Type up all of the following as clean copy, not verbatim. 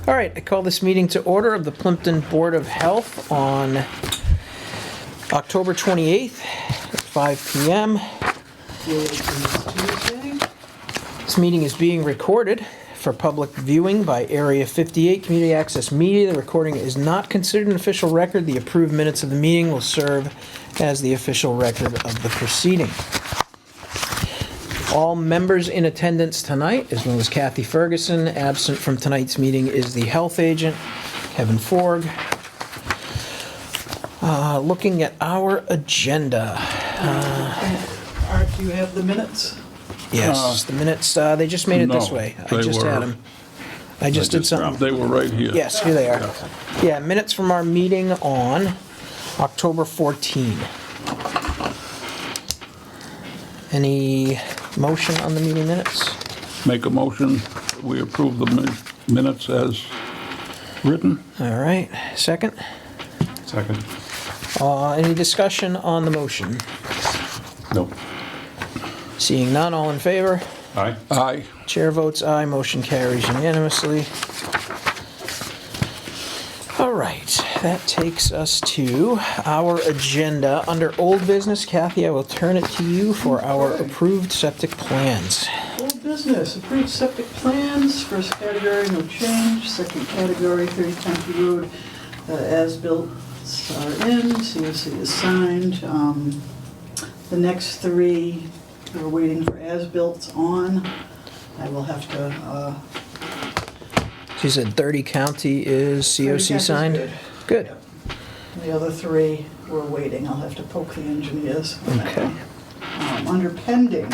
All right, I call this meeting to order of the Plympton Board of Health on October 28th at 5 p.m. This meeting is being recorded for public viewing by Area 58 Community Access Media. The recording is not considered an official record. The approved minutes of the meeting will serve as the official record of the proceeding. All members in attendance tonight, as well as Kathy Ferguson. Absent from tonight's meeting is the health agent, Kevin Forg. Looking at our agenda. Art, do you have the minutes? Yes, the minutes, they just made it this way. I just had them. I just did something. They were right here. Yes, here they are. Yeah, minutes from our meeting on October 14. Any motion on the meeting minutes? Make a motion, we approve the minutes as written. All right, second. Second. Any discussion on the motion? No. Seeing none, all in favor? Aye. Aye. Chair votes aye, motion carries unanimously. All right, that takes us to our agenda. Under old business, Kathy, I will turn it to you for our approved septic plans. Old business, approved septic plans, first category, no change, second category, 30 County Road, as-built are in, COC is signed. The next three, we're waiting for as-built on. I will have to, She said 30 County is 30 COC County's signed? Good. the other three, we're waiting. I'll have to poke the engineers. on that Okay. one. Under pending,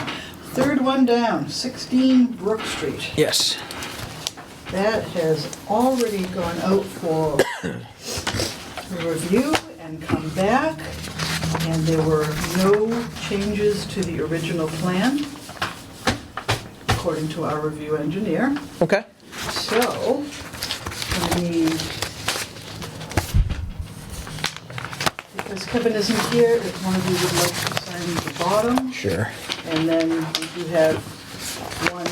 third one down, 16 Brook Street. Yes. That has already gone out for review and come back, and there were no changes to the original plan, according to our review engineer. Okay. So, we need, because Kevin isn't here, if one of you would like to sign the bottom, Sure. and then we do have one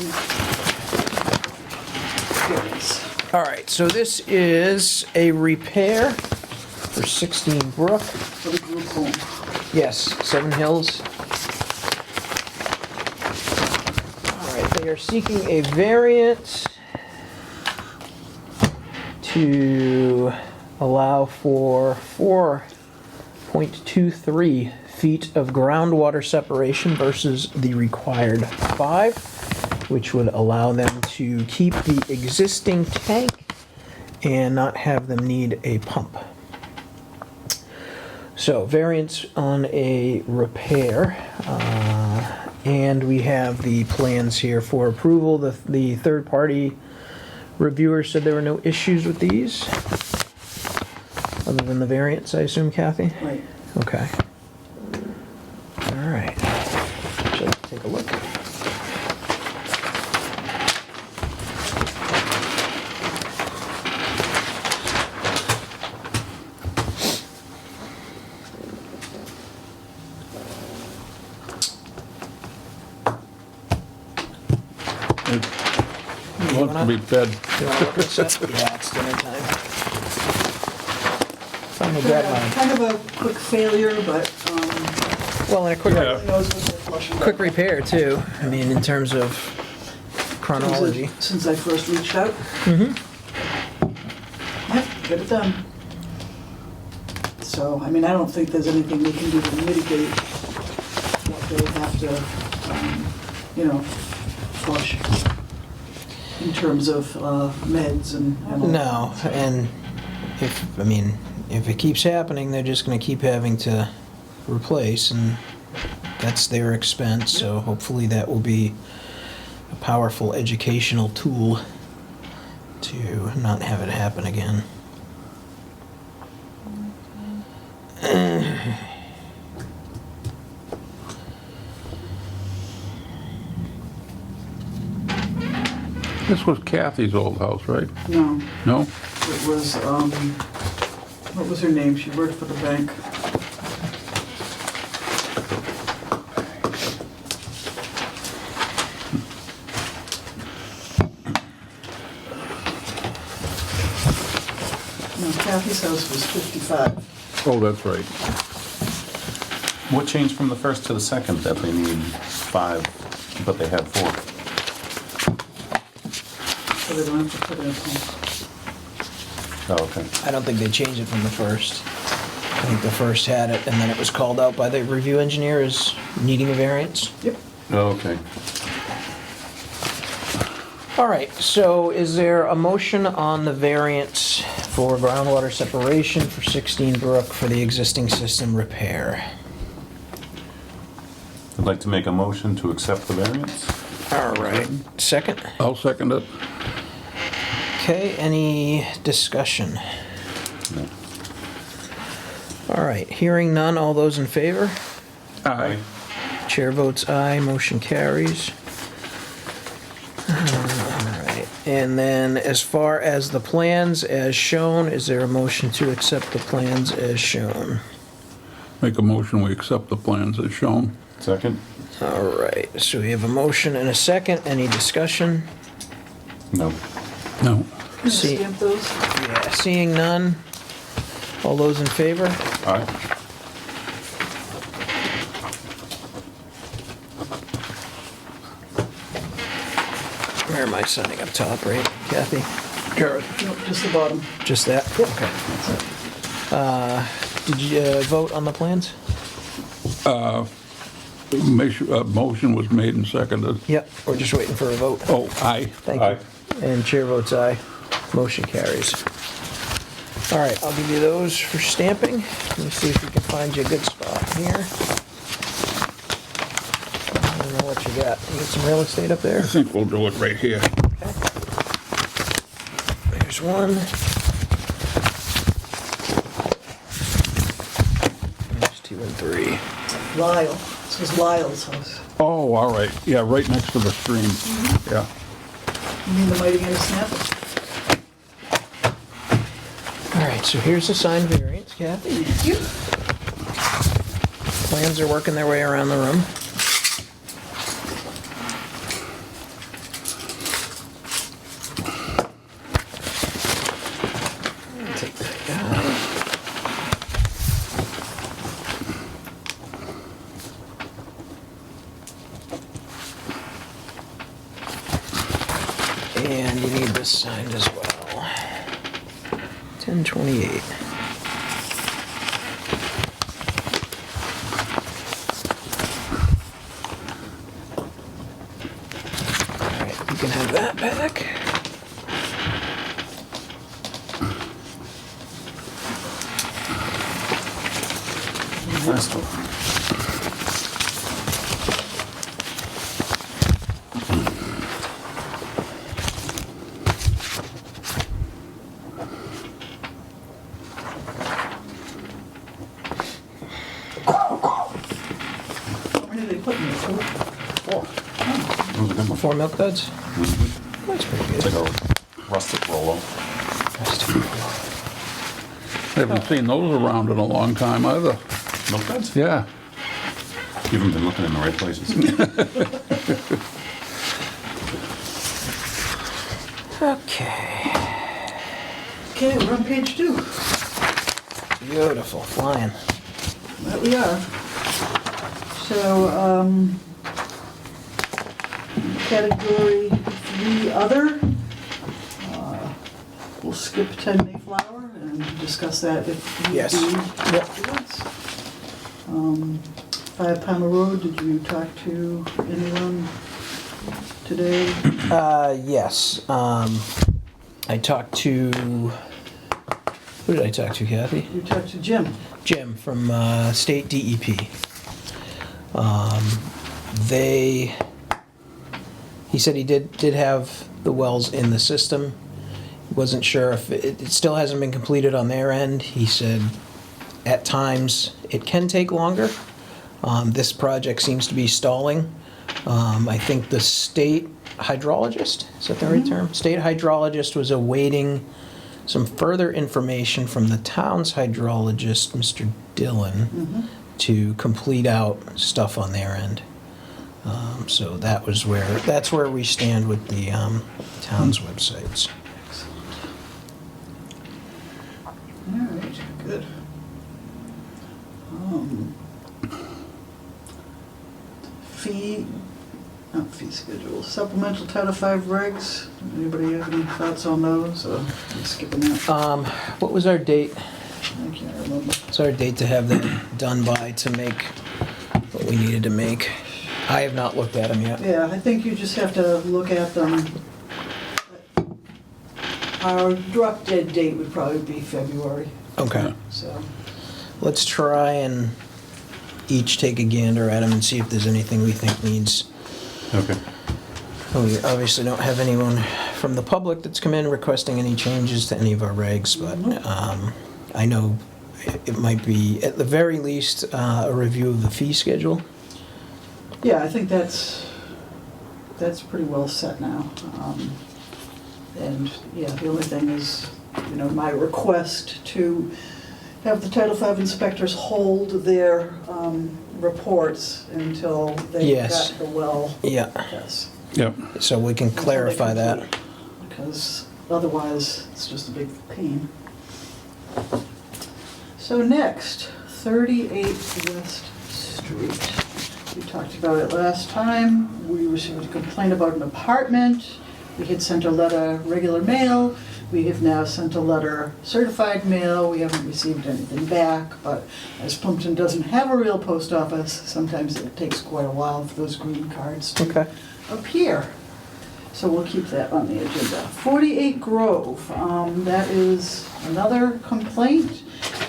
variance. All right, so this is a repair for 16 Brook. For the group home. Yes, Seven Hills. All right, they are seeking a variance to allow for 4.23 feet of groundwater separation versus the required 5, which would allow them to keep the existing tank and not have them need a pump. So, variance on a repair, and we have the plans here for approval. The third-party reviewer said there were no issues with these, other than the variance, I assume, Kathy? Right. Okay. All right. So, let's take a look. It wants to be fed. You want to look this up? Yeah, it's dinner time. Finally grabbed mine. Kind of a quick failure, but, Well, and a quick, Yeah. who knows what they're flushing quick out. repair too. I mean, in terms of chronology. Since I first reached out. Mm-hmm. Yep, get it done. So, I mean, I don't think there's anything we can do to mitigate what they have to, flush in terms of meds and all No, that. and if it keeps happening, they're just going to keep having to replace, and that's their expense. So hopefully that will be a powerful educational tool to not have it happen again. This was Kathy's old house, right? No, No? it was, what was her name? She worked for the bank. No, Kathy's house was 55. Oh, that's right. What changed from the first to the second that they need 5, but they had 4? So they don't have to put it in. Oh, okay. I don't think they changed it from the first. I think the first had it, and then it was called out by the review engineer as needing a variance. Yep. Oh, okay. All right, so is there a motion on the variance for groundwater separation for 16 Brook for the existing system repair? I'd like to make a motion to accept the variance. All right, second? I'll second it. Okay, any discussion? No. All right, hearing none, all those in favor? Aye. Chair votes aye, motion carries. All right, and then as far as the plans as shown, is there a motion to accept the plans as shown? Make a motion, we accept the plans as shown. Second? All right, so we have a motion and a second. Any discussion? No. No. Can you See- stamp those? Yeah, seeing none. All those in favor? Aye. Where am I signing up top, right? Kathy? Garrett. Nope, just the bottom. Just that? Okay. Did you vote on the plans? Motion was made and seconded. Yep, we're just waiting for a vote. Oh, aye. Thank Aye. you. And chair votes aye. Motion carries. All right, I'll give you those for stamping. Let me see if we can find you a good spot here. I don't know what you got. You got some real estate up I there? think we'll do it right here. There's one. There's 2 and 3. Lyle. This was Lyle's house. Oh, all right. Yeah, right next to the stream. Yeah. You need the mighty hand to snap it? All right, so here's the signed variance, Kathy. Thank you. Plans are working their way around the room. Take that down. And you need this signed as well. 1028. All right, you can have that back. Last one. Where did they put me? Four. That was a good one. 4 milk duds? Mhm. That's pretty It's good. like a rustic Rolo. Haven't seen those around in a long time either. Milk duds? Yeah. You haven't been looking in the right places. Okay. Okay, we're on page 2. Beautiful, flying. That we are. So, category 3 other. We'll skip 10 Mayflower and discuss that if need Yes. be Yep. afterwards. 5 Palmer Road, did you talk to anyone today? Yes. I talked to, who did I talk to, Kathy? You talked to Jim. Jim from State DEP. He said he did have the wells in the system. Wasn't sure if it still hasn't been completed on their end. He said at times it can take longer. This project seems to be stalling. I think the state hydrologist, is that the right term? State hydrologist was awaiting some further information from the town's hydrologist, Mr. Dillon, to complete out stuff on their end. So that's where we stand with the town's websites. good. Not fee schedule, supplemental Title V regs. Anybody have any thoughts on those? I'm skipping that. What was our date? I can't remember. What's our date to have that done by to make what we needed to make? I have not looked at them yet. Yeah, I think you just have to look at them. Our drop dead date would probably be February, Okay. so. Let's try and each take a gander at them and see if there's anything we think needs. Okay. We obviously don't have anyone from the public that's come in requesting any changes to any of our regs, but I know it might be, at the very least, a review of the fee schedule. Yeah, I think that's pretty well set now. And, yeah, the only thing is, my request to have the Title V inspectors hold their reports until they've Yes. got the well. Yeah, Yes. Yep. so we can clarify that. Because otherwise, it's just a big pain. So next, 38 West Street. We talked about it last time. We received a complaint about an apartment. We had sent a letter, regular mail. We have now sent a letter, certified mail. We haven't received anything back, but as Plympton doesn't have a real post office, sometimes it takes quite a while for those green cards to Okay. appear. So we'll keep that on the agenda. 48 Grove, that is another complaint.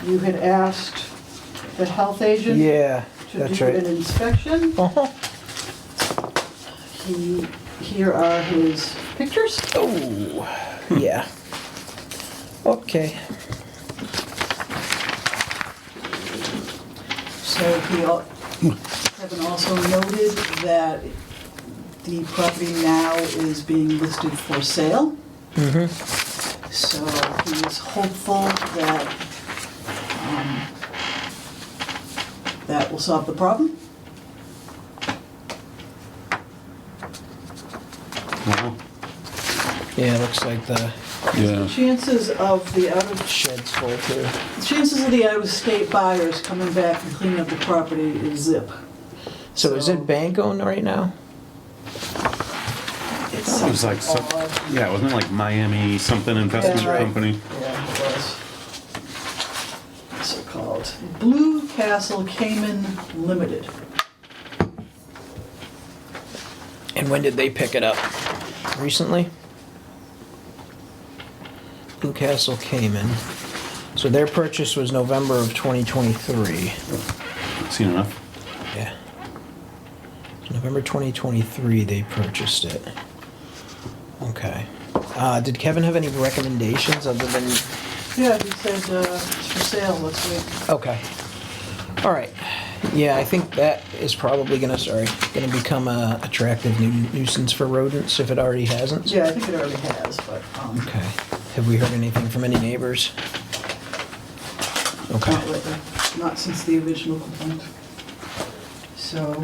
You had asked the health agent Yeah, to that's do right. an inspection. Uh-huh. Here are his pictures. Oh, yeah. Okay. So Kevin also noted that the property now is being listed for sale. Mm-hmm. So he is hopeful that that will solve the problem. Well, Yeah, looks like the Yeah. Chances of the shed's full too. out-of-state buyers coming back and cleaning up the property is zip. So is it bank owned right now? It's it was like, odd. yeah, wasn't it like Miami something investment Yeah. company? Yeah, it was. What's it called? Blue Castle Cayman Limited. And when did they pick it up? Recently? Newcastle Cayman. So their purchase was November of 2023. Seen enough? Yeah. So November 2023 they purchased it. Okay. Did Kevin have any recommendations other than... Yeah, he said it's for sale, let's wait. Okay. All right. Yeah, I think that is probably gonna become a attractive nuisance for rodents if it already hasn't. Yeah, I think it already has, but Okay. Have we heard anything from any neighbors? Okay. not lately, not since the original complaint. So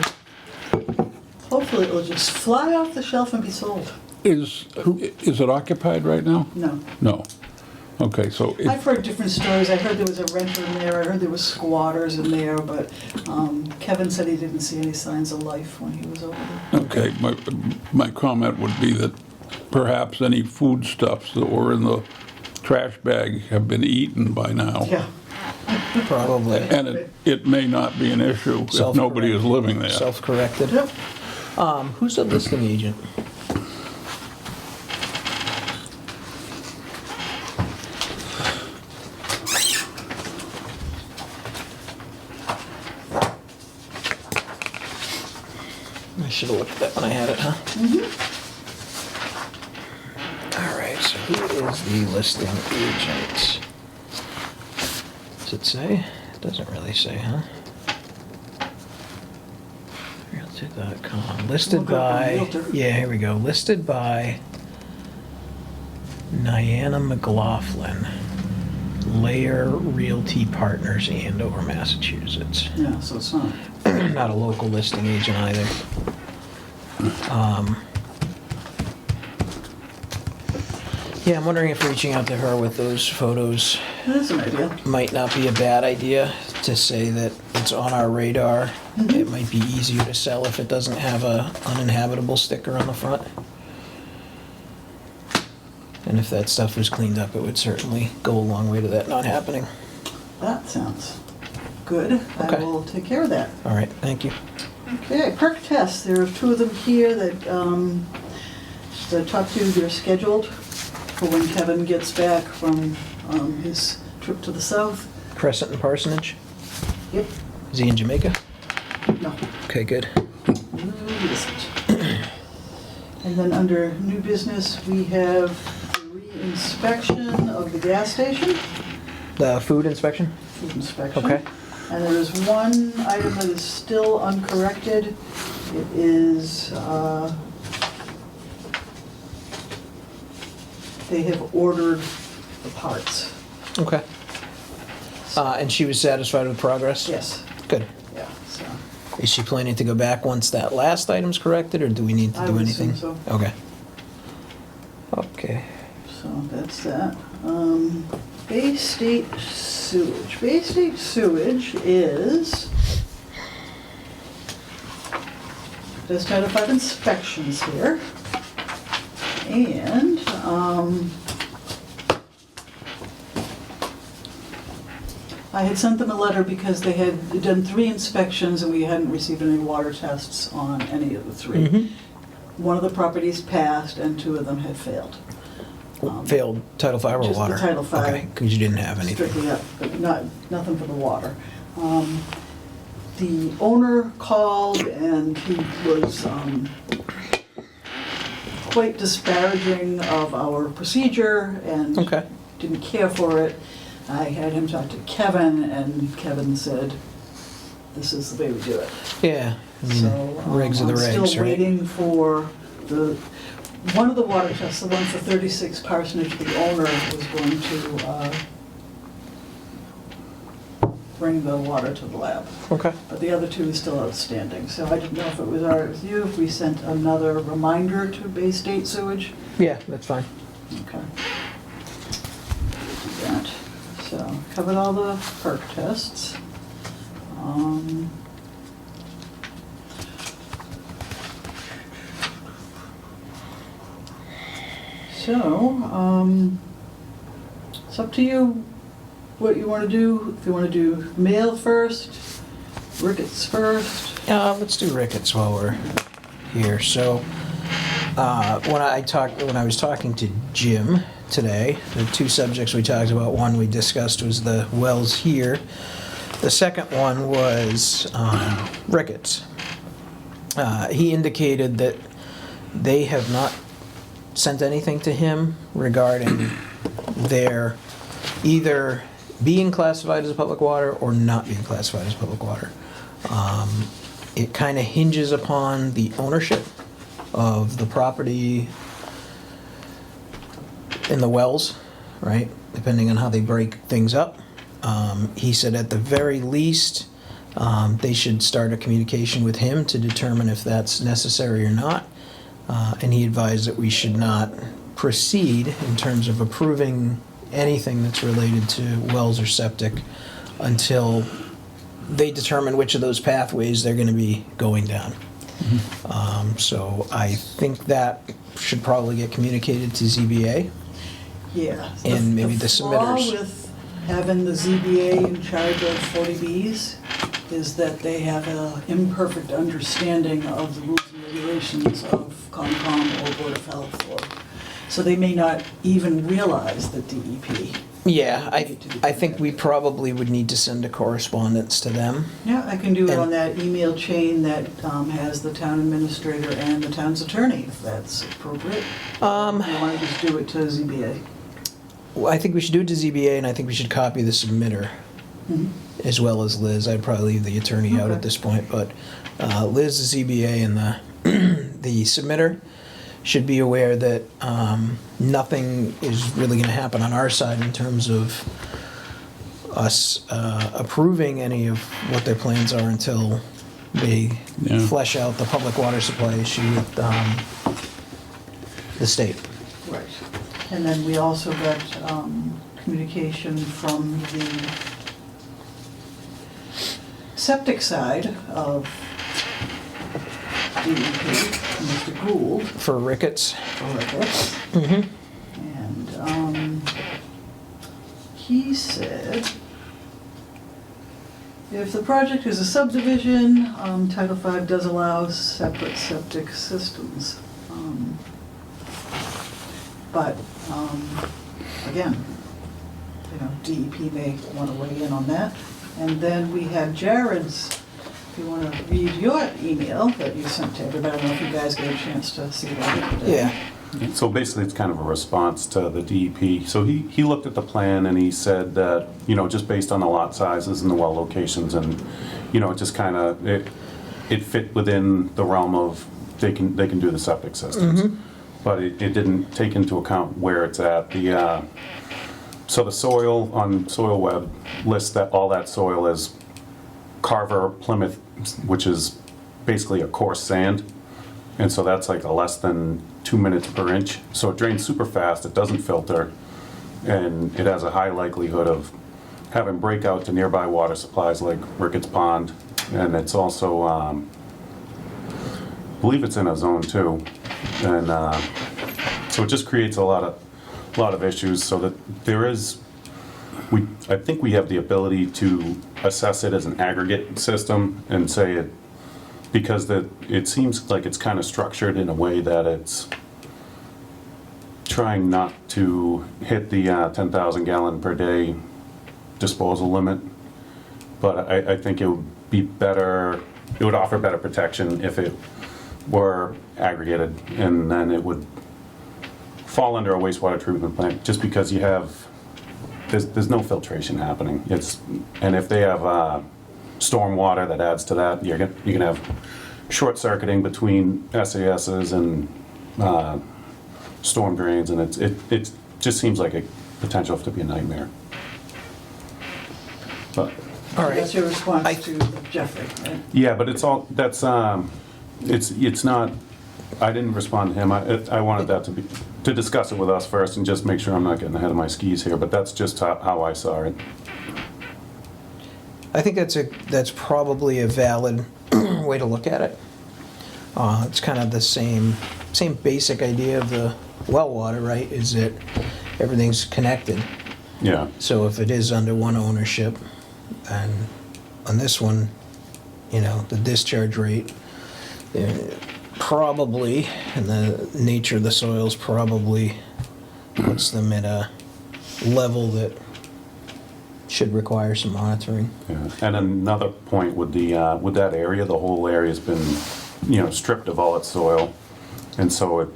hopefully it'll just fly off the shelf and be sold. Is it occupied right now? No. No. Okay, so I've heard different stories. I heard there was a renter in there. I heard there was squatters in there, but Kevin said he didn't see any signs of life when he was over there. okay, my comment would be that perhaps any foodstuffs that were in the trash bag have been eaten by now. Yeah. Probably. And it may not be an issue if nobody is living there. Self-corrected. Yep. Who's the listing agent? I should have looked at that when I had it, huh? All right, so who is the listing agent? Does it say? It doesn't really say, huh? Realtor.com. Listed Look up on by, Realtor. yeah, here we go. Listed by Niana McLaughlin, Layer Realty Partners, Andover, Massachusetts. Yeah, so it's not. Not a local listing agent either. Yeah, I'm wondering if reaching out to her with those photos That's an idea. might not be a bad idea, to say that it's on our radar. It might be easier to sell if it doesn't have a uninhabitable sticker on the front. And if that stuff was cleaned up, it would certainly go a long way to that not happening. That sounds good. I Okay. will take care of that. All right, thank you. Okay, perk tests. There are two of them here that the top two, they're scheduled for when Kevin gets back from his trip to the south. Crescent and Parsonage? Yep. Is he in Jamaica? No. Okay, good. No, he isn't. And then under new business, we have the re-inspection of the gas station. The food inspection? Food inspection. Okay. And there is one item that is still uncorrected. It is, they have ordered the parts. Okay. And she was satisfied with progress? Yes, Good. yeah, so. Is she planning to go back once that last item's corrected, or do we need to I do would anything? assume so. Okay. Okay. So that's that. Bay State sewage. Bay State sewage is, there's Title V inspections here. And, I had sent them a letter because they had done 3 inspections and we hadn't received any water tests on any of the 3. Mhm. One of the properties passed and 2 of them had failed. Failed Title V or just the water? Title V. Okay, because you didn't have anything. Strictly up, but nothing for the water. The owner called and he was quite disparaging of our procedure and Okay. didn't care for it. I had him talk to Kevin and Kevin said, this is the way we do it. Yeah, I mean, So regs are the I'm regs, still right? waiting for one of the water tests, the one for 36 Parsonage, the owner was going to bring the water to the lab. Okay. But the other 2 is still outstanding. So I didn't know if it was all right with you, if we sent another reminder to Bay State Sewage. Yeah, that's fine. Okay. Do that. So covered all the perk tests. It's up to you what you want to do. If you want to do mail first, Ricketts first. Let's do Ricketts while we're here. So, when I was talking to Jim today, the 2 subjects we talked about, one we discussed was the wells here. The second one was Ricketts. He indicated that they have not sent anything to him regarding their either being classified as public water or not being classified as public water. It kind of hinges upon the ownership of the property in the wells, right? Depending on how they break things up. He said at the very least, they should start a communication with him to determine if that's necessary or not. And he advised that we should not proceed in terms of approving anything that's related to wells or septic until they determine which of those pathways they're going to be going down. So I think that should probably get communicated to ZBA. Yeah. And maybe the flaw submitters. with having the ZBA in charge of 40Bs is that they have an imperfect understanding of the rules and regulations of Concom or Board of Health, so they may not even realize the DEP. Yeah, I think we probably would need to send a correspondence to them. Yeah, I can do it And- on that email chain that has the town administrator and the town's attorney, if that's appropriate. You want to just do it to ZBA? Well, I think we should do it to ZBA, and I think we should copy the submitter Mhm. as well as Liz. I'd probably leave the attorney out Okay. at this point, but Liz, the ZBA, and the the submitter should be aware that nothing is really going to happen on our side in terms of us approving any of what their plans are until they Yeah. flesh out the public water supply issue with the state. Right. And then we also got communication from the septic side of DEP, Mr. Gould, For Ricketts. for this. Mm-hmm. And he said, if the project is a subdivision, Title V does allow separate septic systems. But, again, you know, DEP may want to weigh in on that. And then we had Jared's, if you want to read your email that you sent to everybody, I don't know if you guys get a chance to see that. Yeah. So basically, it's kind of a response to the DEP. So he looked at the plan and he said that, you know, just based on the lot sizes and the well locations and, you know, it just kind of, it fit within the realm of they can do the septic systems. But it didn't take into account where it's at. So the soil on Soil Web lists that all that soil is Carver Plymouth, which is basically a coarse sand. And so that's like a less than 2 minutes per inch. So it drains super fast, it doesn't filter, and it has a high likelihood of having breakout to nearby water supplies like Ricketts Pond. And it's also, I believe it's in a zone 2. And so it just creates a lot of issues, so that there is, I think we have the ability to assess it as an aggregate system and say it, because it seems like it's kind of structured in a way that it's trying not to hit the 10,000 gallon per day disposal limit. But I think it would be better, it would offer better protection if it were aggregated, and then it would fall under a wastewater treatment plant, just because you have, there's no filtration happening. And if they have storm water that adds to that, you can have short circuiting between SASs and storm drains, and it just seems like a potential to be a nightmare. But All right. That's your response to Jeffrey, right? yeah, but it's all, that's, it's not, I didn't respond to him. I wanted that to discuss it with us first and just make sure I'm not getting ahead of my skis here, but that's just how I saw it. I think that's probably a valid way to look at it. It's kind of the same basic idea of the well water, right? Is that everything's connected. Yeah. So if it is under one ownership, and on this one, you know, the discharge rate, probably, and the nature of the soils probably puts them at a level that should require some monitoring. Yeah. And another point with with that area, the whole area's been, you know, stripped of all its soil, and so it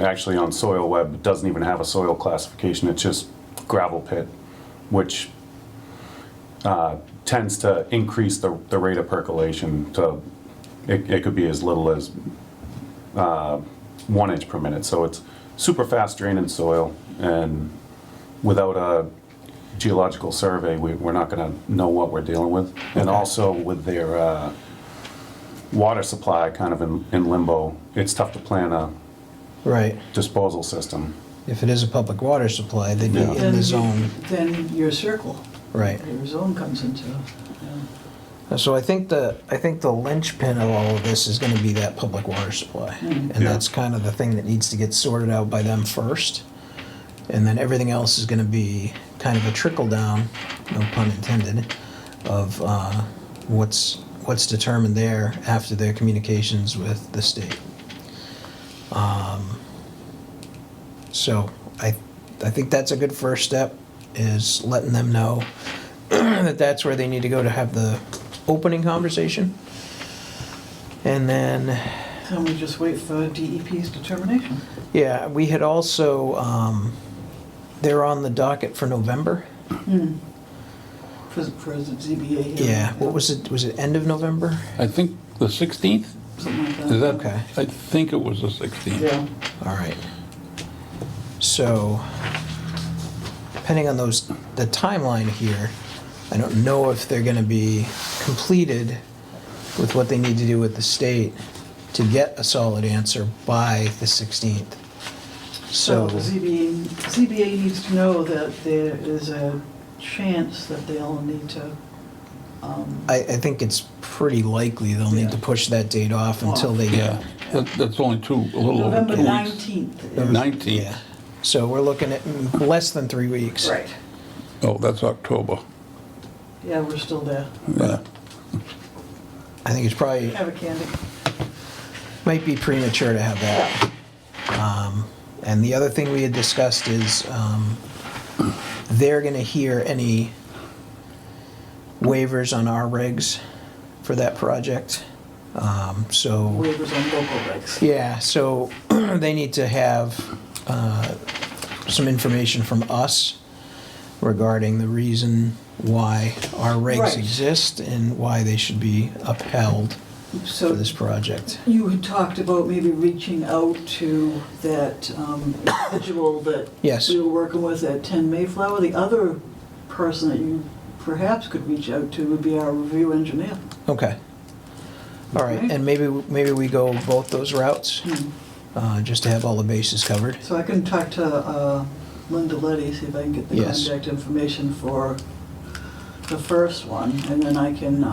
actually on Soil Web it doesn't even have a soil classification. It's just gravel pit, which tends to increase the rate of percolation to it could be as little as 1 inch per minute. So it's super fast draining soil, and without a geological survey, we're not going to know what we're dealing with. And also with their water supply kind of in limbo, it's tough to plan a Right. disposal system. If it is a public water supply, they'd be Yeah. in the zone. Then your circle, Right. your zone comes into, So I think the linchpin of all of this is going to be that public water supply, and Yeah. that's kind of the thing that needs to get sorted out by them first, and then everything else is going to be kind of a trickle down, no pun intended, of what's determined there after their communications with the state. So I think that's a good first step, is letting them know that that's where they need to go to have the opening conversation. And then, then we just wait for DEP's determination. yeah, we had also, they're on the docket for November. For the ZBA hearing. Yeah, what was it? Was it end of November? I think the 16th? Something like that. Is that? Okay. I think it was the 16th. Yeah. All right. So, depending on the timeline here, I don't know if they're gonna be completed with what they need to do with the state to get a solid answer by the 16th. So So, the ZBA needs to know that there is a chance that they'll need to, I think it's pretty likely they'll need to Yeah. push that date off until they Yeah, get. that's only a little over November 2 weeks. 19th. is- 19th. Yeah. So we're looking at less than 3 weeks. Right. Oh, that's October. Yeah, we're still there. Yeah. I think it's probably, Have a candy. might be premature to have that. And the other thing we had discussed is they're gonna hear any waivers on our regs for that project. So, Waivers on local regs. yeah, so they need to have some information from us regarding the reason why our regs Right. exist and why they should be upheld for So this project. you had talked about maybe reaching out to that individual that Yes. we were working with at 10 Mayflower. The other person that you perhaps could reach out to would be our review engineer. Okay. All right, Okay. and maybe we go both those routes, just to have all the bases covered. So I can talk to Linda Letty, see if I can get the Yes. contact information for the first one, and then I can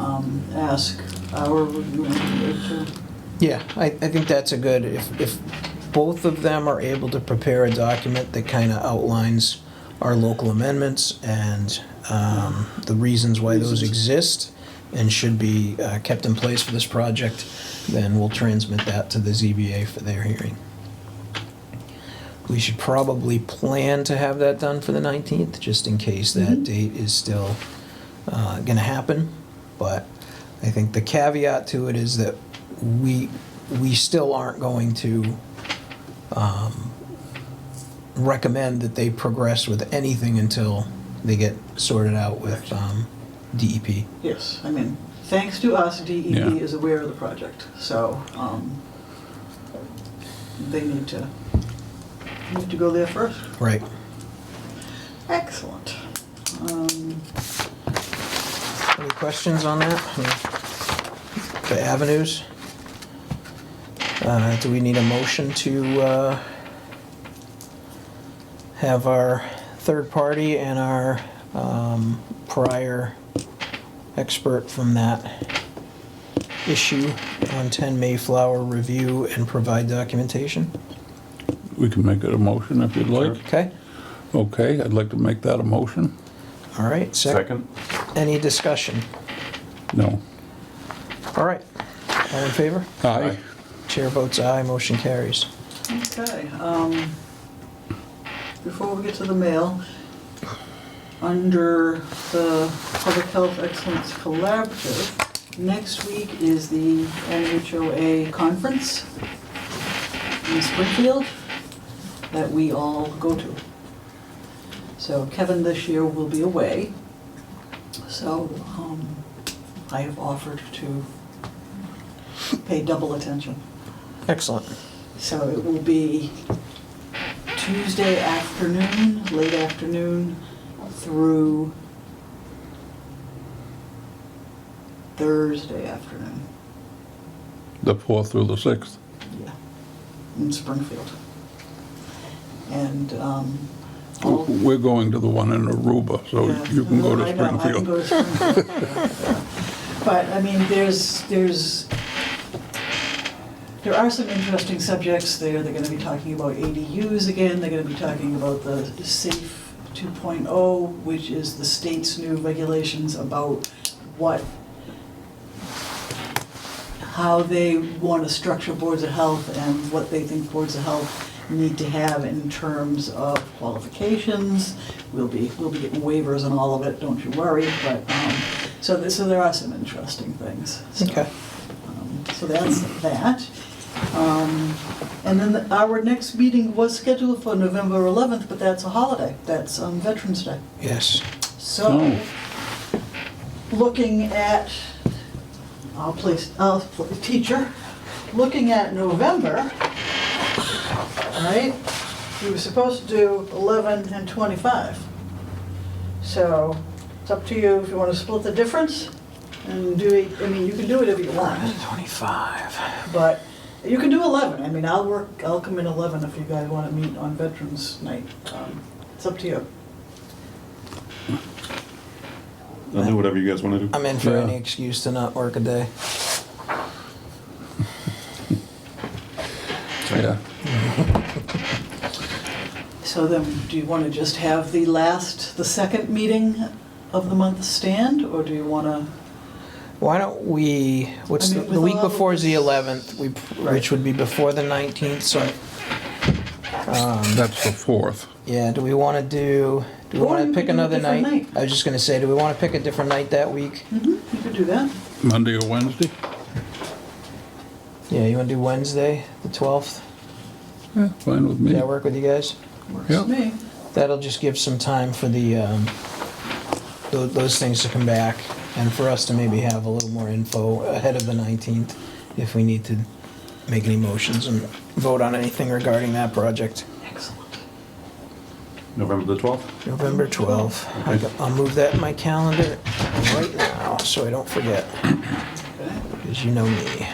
ask our review engineer to. Yeah, I think that's a good, if both of them are able to prepare a document that kind of outlines our local amendments and the reasons why those exist and should be kept in place for this project, then we'll transmit that to the ZBA for their hearing. We should probably plan to have that done for the 19th, just in case that date is still gonna happen. But I think the caveat to it is that we still aren't going to recommend that they progress with anything until they get sorted out with DEP. Yes, I mean, thanks to us, DEP Yeah. is aware of the project, so they need to go there first. Right. Excellent. Any questions on that? The avenues? Do we need a motion to have our third party and our prior expert from that issue on 10 Mayflower review and provide documentation? We can make it a motion if you'd like. Okay, Okay, I'd like to make that a motion. all right. Second? Any discussion? No. All right, all in favor? Aye. Chair votes aye, motion carries. Okay, before we get to the mail, under the Public Health Excellence Collaborative, next week is the NHOA conference in Springfield that we all go to. So Kevin this year will be away, so I have offered to pay double attention. Excellent. So it will be Tuesday afternoon, late afternoon, through Thursday afternoon. The 4th through the 6th. Yeah, in Springfield. And We're going to the one in Aruba, so yeah, you can go to I know, I can Springfield. go to Springfield. But, I mean, there are some interesting subjects there. They're gonna be talking about ADUs again. They're gonna be talking about the SAFE 2.0, which is the state's new regulations about how they want to structure boards of health and what they think boards of health need to have in terms of qualifications. We'll be getting waivers on all of it, don't you worry, but, so there are some interesting things. So, Okay. So that's that. And then our next meeting was scheduled for November 11th, but that's a holiday. That's Veterans Day. Yes. So, looking at, teacher, looking at November, right? We were supposed to do 11 and 25. So, it's up to you if you want to split the difference and do it, I mean, you can do whatever you want, 25. but You can do 11. I mean, I'll come in 11 if you guys want to meet on Veterans Night. It's up to you. I'll do whatever you guys want to do. I'm in for Yeah. any excuse to not work a day. Yeah. So then, do you want to just have the second meeting of the month stand, or do you want to? Why don't we, what's I mean, the with week all of before is the this- 11th, Right. which would be before the 19th, so, That's the 4th. yeah, do we want to do we Or want you to pick could do a another different night? night. I was just going to say, do we want to pick a different night that week? You could do that. Monday or Wednesday? Yeah, you want to do Wednesday, the 12th? Yeah, fine with Does me. that work with you guys? Works Yeah. for me. That'll just give some time for the, those things to come back, and for us to maybe have a little more info ahead of the 19th, if we need to make any motions and vote on anything regarding that project. Excellent. November the 12th? November 12th. I'll move that in my calendar right now, so I don't forget, Okay. because you know me.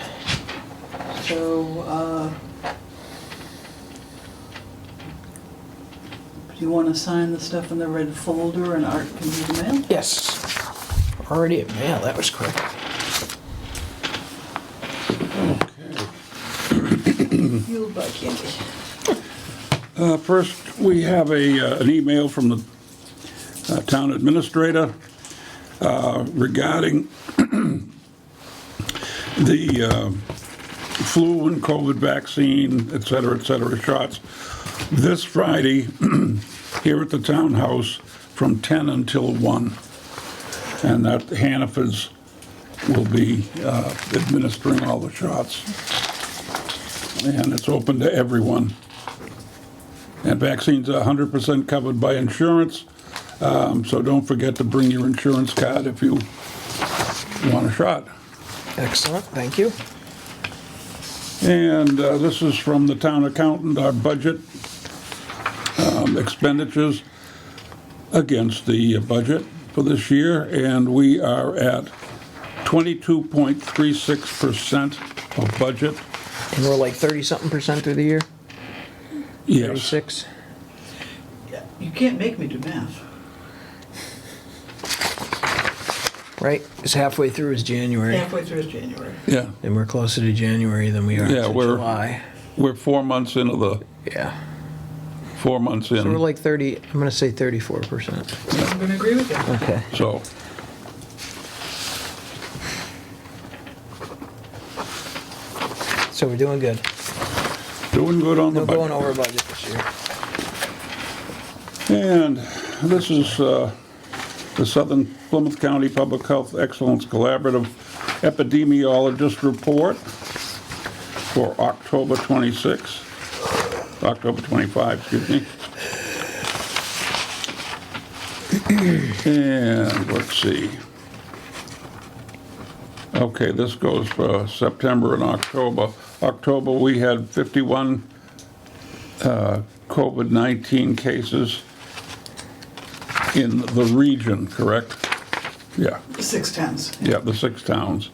So, do you want to sign the stuff in the red folder and Art can do the mail? Yes. Already at mail, that was quick. Fueled by candy. First, we have an email from the town administrator regarding the flu and COVID vaccine, et cetera, shots. This Friday, here at the townhouse, from 10 until 1. And that Hannaford's will be administering all the shots. And it's open to everyone. And vaccines are 100% covered by insurance, so don't forget to bring your insurance card if you want a shot. Excellent, thank you. And this is from the town accountant, our budget expenditures against the budget for this year, and we are at 22.36% of budget. And we're like 30-something% through the year? Yes. 36? Yeah, you can't make me do math. Right? It's halfway through is January. Halfway through is January. Yeah, And we're closer to January than we are Yeah, to we're- July. we're 4 months into the, Yeah. 4 months So we're in, like 30, I'm gonna say 34%. I'm going to agree with you. Okay. so. So we're doing good. Doing good on the No budget. going over budget this year. And this is the Southern Plymouth County Public Health Excellence Collaborative Epidemiologist Report for October 25, excuse me. And let's see. Okay, this goes for September and October. October, we had 51 COVID-19 cases in the region, correct? Yeah, 6/10. yeah, the 6 towns.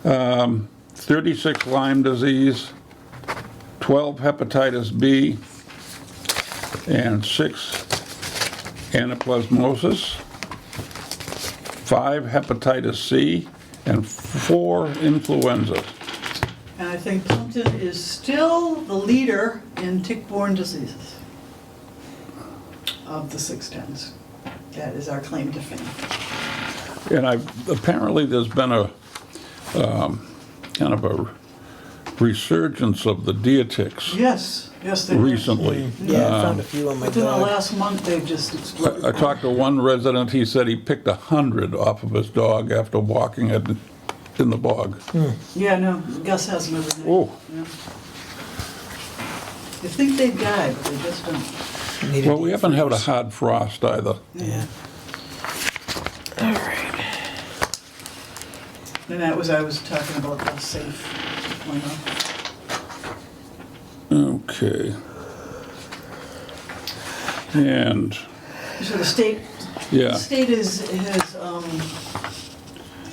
36 Lyme disease, 12 hepatitis B, and 6 anaplasmosis, 5 hepatitis C, and 4 influenza. And I think Plympton is still the leader in tick-borne diseases of the 6/10s. That is our claim to fame. And apparently there's been a kind of a resurgence of the deer ticks Yes, yes, they are. recently. Yeah, I found a few on my Within the dog. last month, they've just exploded. I talked to one resident, he said he picked 100 off of his dog after walking it in the bog. Yeah, no, Gus has them every night. Oh. Yeah. You think they'd die, but they just don't. Need Well, we deep haven't had a freeze. hard frost either. Yeah. All right. And that was, I was talking about the safe deployment. Okay. And, So the state, yeah, has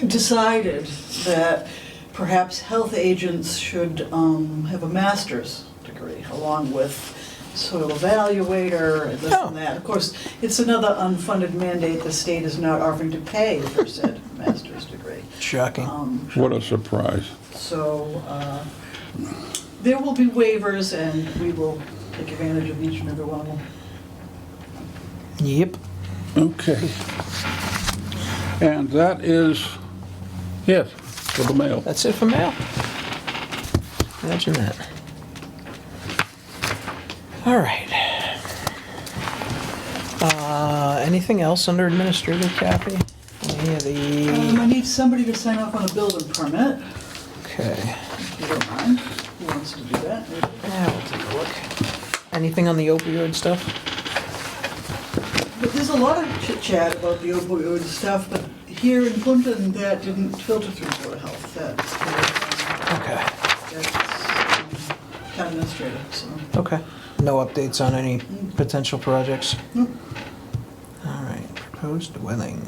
decided that perhaps health agents should have a master's degree along with soil evaluator and this Oh. and that. Of course, it's another unfunded mandate. The state is not offering to pay for said master's degree. Shocking. What a surprise. So there will be waivers, and we will take advantage of each and every one of them. Yep. Okay. And that is, yes, for the mail. That's it for mail. Imagine that. All right. Anything else under administrative, Kathy? Any of the... I need somebody to sign off on a building permit, Okay. if you don't mind. Who wants to do that? Yeah, we'll take a look. Anything on the opioid stuff? But there's a lot of chit chat about the opioid stuff, but here in Plympton, that didn't filter through Board of Health. That's town administrator, so. Okay. No updates on any potential projects? Nope. All right, proposed dwelling.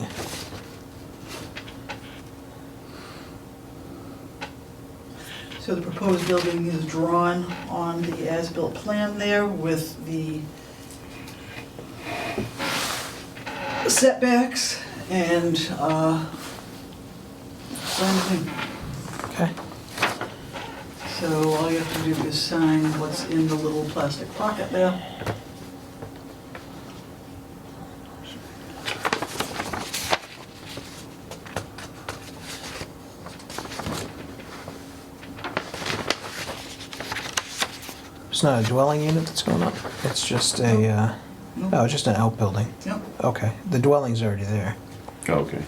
So the proposed building is drawn on the as-built plan there with the setbacks and everything. Okay. So all you have to do is sign what's in the little plastic pocket there. It's not a dwelling unit that's going up? It's just a, Nope. oh, it's just an outbuilding? Yep. Okay, the dwelling's already there. Okay.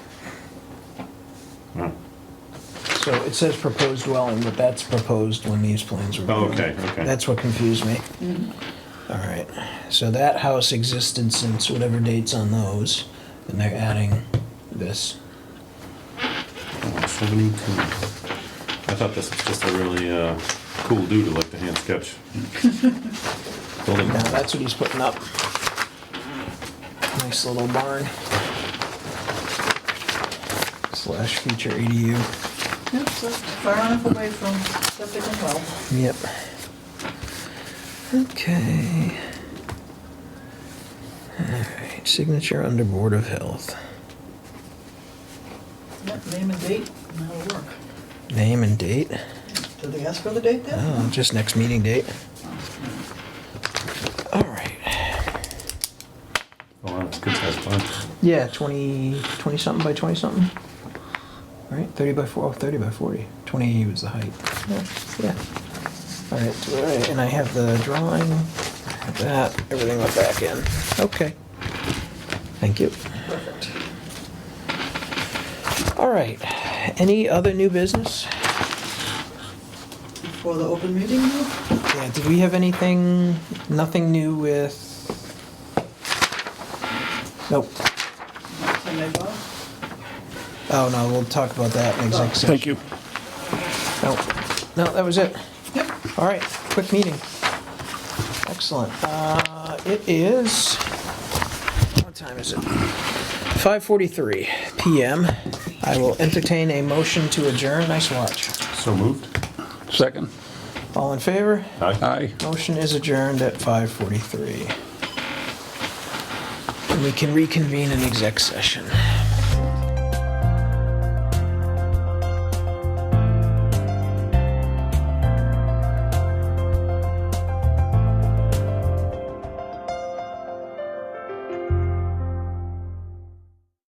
Oh, So it says proposed dwelling, but that's proposed when these plans were drawn. okay, okay. That's what confused me. All right, so that house existed since whatever date's on those, and they're adding this. 72. I thought this was just a really cool doodle, like the hand sketch. Building. Now that's what he's putting up. Nice little barn. Slash future ADU. Yep, so far enough away from septic and well. Yep. Okay. Alright, signature under Board of Health. Yep, name and date, and that'll work. Name and date. Did they ask for the date there? Oh, just next meeting date. Alright. Oh, wow, that's good size font. Yeah, 20 something by 20 something. Right? 30 by 4, oh, 30 by 40. 20 was the height. Yeah. Alright, so, alright, and I have the drawing. I have that. Everything went back in. Okay. Thank you. Perfect. Alright. Any other new business? For the open meeting though? Yeah, did we have anything, nothing new with? Nope. Can they go? Oh, no, we'll talk about that in exec session. Thank you. No, that was it. Yep. All right, quick meeting. Excellent. It is, what time is it? 5:43 PM. I will entertain a motion to adjourn. Nice watch. So moved? Second. All in favor? Aye. Motion is adjourned at 5:43. And we can reconvene in exec session.